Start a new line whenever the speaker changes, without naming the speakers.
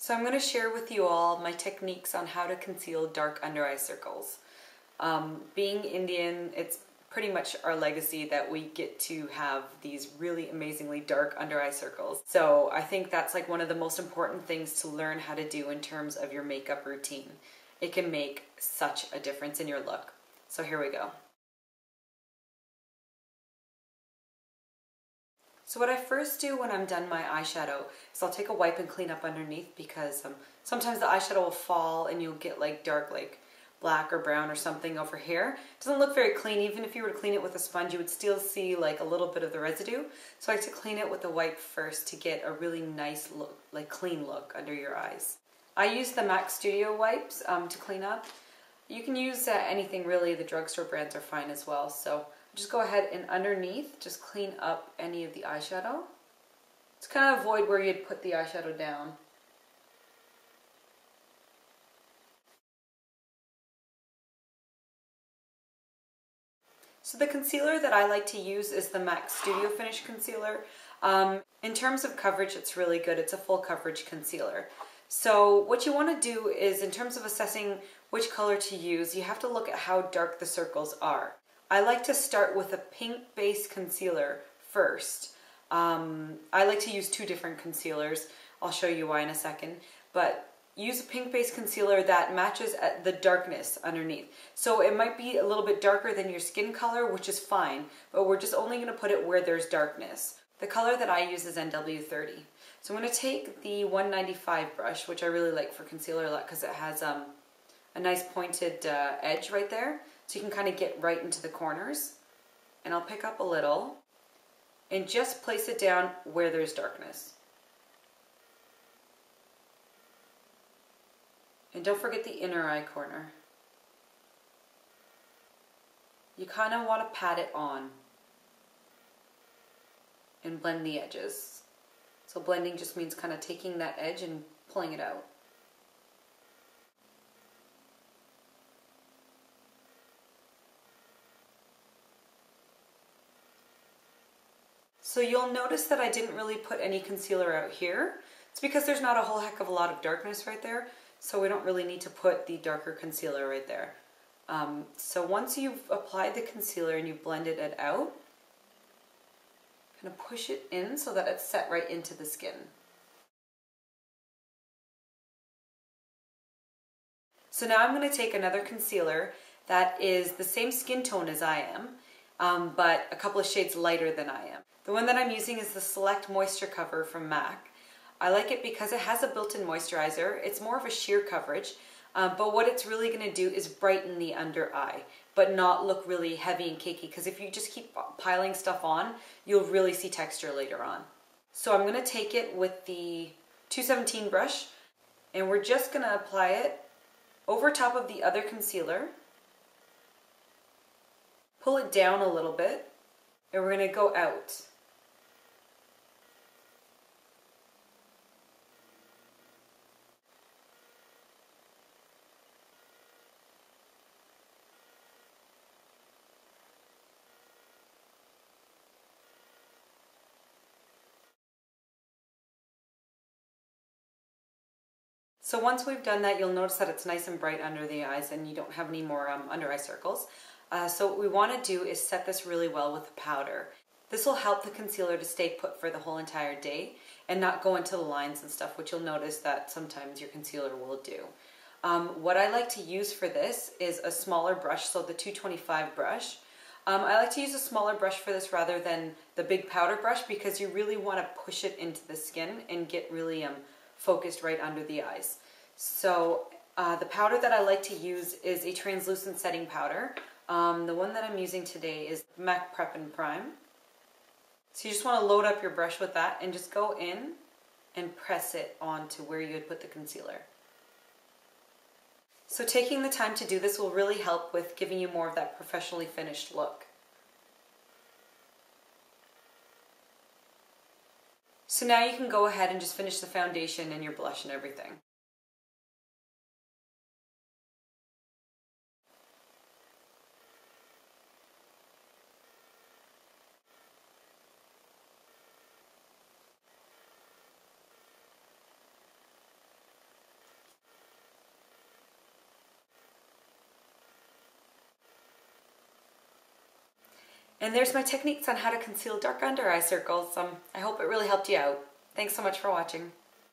So I'm going to share with you all my techniques on how to conceal dark under eye circles. Being Indian, it's pretty much our legacy that we get to have these really amazingly dark under eye circles. So I think that's like one of the most important things to learn how to do in terms of your makeup routine. It can make such a difference in your look. So here we go. So what I first do when I'm done my eyeshadow is I'll take a wipe and clean up underneath, because sometimes the eyeshadow will fall and you'll get like dark, like black or brown or something over here. It doesn't look very clean. Even if you were to clean it with a sponge, you would still see like a little bit of the residue. So I like to clean it with a wipe first to get a really nice look, like clean look under your eyes. I use the MAC Studio wipes to clean up. You can use anything really. The drugstore brands are fine as well. So just go ahead and underneath, just clean up any of the eyeshadow. Just kind of avoid where you'd put the eyeshadow down. So the concealer that I like to use is the MAC Studio Finish Concealer. In terms of coverage, it's really good. It's a full coverage concealer. So what you want to do is, in terms of assessing which color to use, you have to look at how dark the circles are. I like to start with a pink base concealer first. I like to use two different concealers. I'll show you why in a second. But use a pink base concealer that matches the darkness underneath. So it might be a little bit darker than your skin color, which is fine, but we're just only going to put it where there's darkness. The color that I use is NW30. So I'm going to take the 195 brush, which I really like for concealer because it has a nice pointed edge right there. So you can kind of get right into the corners. And I'll pick up a little and just place it down where there's darkness. And don't forget the inner eye corner. You kind of want to pat it on and blend the edges. So blending just means kind of taking that edge and pulling it out. So you'll notice that I didn't really put any concealer out here. It's because there's not a whole heck of a lot of darkness right there, so we don't really need to put the darker concealer right there. So once you've applied the concealer and you've blended it out, kind of push it in so that it's set right into the skin. So now I'm going to take another concealer that is the same skin tone as I am, but a couple of shades lighter than I am. The one that I'm using is the Select Moisture Cover from MAC. I like it because it has a built-in moisturizer. It's more of a sheer coverage, but what it's really going to do is brighten the under eye, but not look really heavy and cakey, because if you just keep piling stuff on, you'll really see texture later on. So I'm going to take it with the 217 brush, and we're just going to apply it over top of the other concealer. Pull it down a little bit, and we're going to go out. So once we've done that, you'll notice that it's nice and bright under the eyes and you don't have any more under eye circles. So what we want to do is set this really well with a powder. This will help the concealer to stay put for the whole entire day and not go into the lines and stuff, which you'll notice that sometimes your concealer will do. What I like to use for this is a smaller brush, so the 225 brush. I like to use a smaller brush for this rather than the big powder brush, because you really want to push it into the skin and get really focused right under the eyes. So the powder that I like to use is a translucent setting powder. The one that I'm using today is MAC Prep and Prime. So you just want to load up your brush with that and just go in and press it onto where you would put the concealer. So taking the time to do this will really help with giving you more of that professionally finished look. So now you can go ahead and just finish the foundation and your blush and everything. And there's my techniques on how to conceal dark under eye circles. I hope it really helped you out. Thanks so much for watching.